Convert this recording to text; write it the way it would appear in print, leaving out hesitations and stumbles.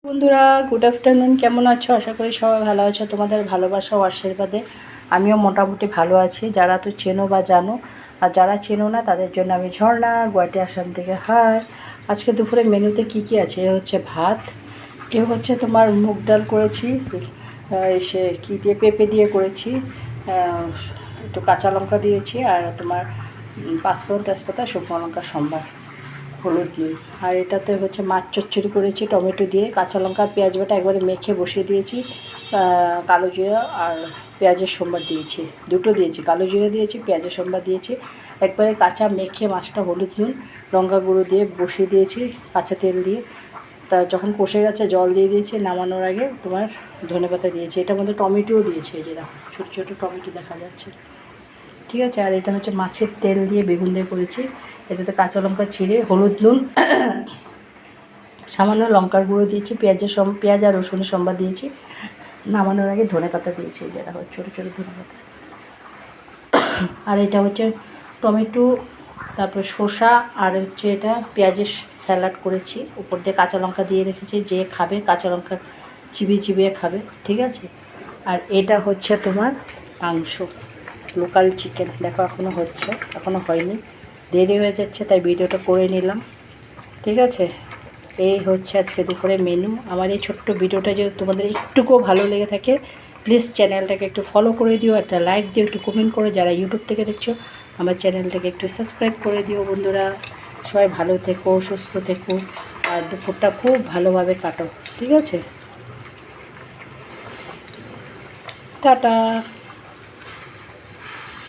বন্ধুরা, good afternoon. কেমন আছো? আশা করি সবাই ভালো আছো। তোমাদের ভালোবাসা ও আশীর্বাদে আমিও মোটামুটি ভালো আছি। যারা তো চেনো বা জানো, আর যারা চেনো না তাদের জন্য আমি ঝর্ণা, গুয়াহাটি আসাম থেকে। হাই, আজকে দুপুরে মেনুতে কি কি আছে? এ হচ্ছে ভাত, এ হচ্ছে তোমার মুগ ডাল করেছি, সে কী দিয়ে, পেঁপে দিয়ে করেছি, একটু কাঁচা লঙ্কা দিয়েছি, আর তোমার পাঁচফোড়ন, তেজপাতা, শুকনো লঙ্কা সম্বার, হলুদ নুন। আর এটাতে হচ্ছে মাছ চচ্চড়ি করেছি টমেটো দিয়ে, কাঁচা লঙ্কা আর পেঁয়াজ বাটা একবারে মেখে বসিয়ে দিয়েছি। কালো জিরা আর পেঁয়াজের সম্বার দিয়েছি, দুটো দিয়েছি, কালো জিরা দিয়েছি, পেঁয়াজের সম্বার দিয়েছি। একবারে কাঁচা মেখে মাছটা হলুদ নুন লঙ্কা গুঁড়ো দিয়ে বসিয়ে দিয়েছি কাঁচা তেল দিয়ে। তা যখন কষে গেছে জল দিয়ে দিয়েছি, নামানোর আগে তোমার ধনেপাতা দিয়েছি। এটার মধ্যে টমেটোও দিয়েছি, এই যে দেখো ছোটো ছোটো টমেটো দেখা যাচ্ছে, ঠিক আছে। আর এটা হচ্ছে মাছের তেল দিয়ে বেগুন দিয়ে করেছি। এটাতে কাঁচা লঙ্কা ছিঁড়ে, হলুদ নুন, সামান্য লঙ্কার গুঁড়ো দিয়েছি, পেঁয়াজ আর রসুনের সম্বাদ দিয়েছি। নামানোর আগে ধনেপাতা দিয়েছি, এই যে দেখো ছোটো ছোটো ধনেপাতা। আর এটা হচ্ছে টমেটো, তারপর শসা, আর হচ্ছে এটা পেঁয়াজের স্যালাড করেছি, উপর দিয়ে কাঁচা লঙ্কা দিয়ে রেখেছি। যে খাবে কাঁচা লঙ্কা চিবিয়ে চিবিয়ে খাবে, ঠিক আছে। আর এটা হচ্ছে তোমার মাংস, লোকাল চিকেন। দেখো এখনও হচ্ছে, এখনও হয়নি, দেরি হয়ে যাচ্ছে, তাই ভিডিওটা করে নিলাম, ঠিক আছে। এই হচ্ছে আজকে দুপুরে মেনু। আমার এই ছোট্ট ভিডিওটা যদি তোমাদের একটুকুও ভালো লেগে থাকে, প্লিজ চ্যানেলটাকে একটু ফলো করে দিও, একটা লাইক দিও, একটু কমেন্ট করে, যারা ইউটিউব থেকে দেখছো আমার চ্যানেলটাকে একটু সাবস্ক্রাইব করে দিও। বন্ধুরা সবাই ভালো থেকো, সুস্থ থেকো, আর দুপুরটা খুব ভালোভাবে কাটো, ঠিক আছে। টাটা।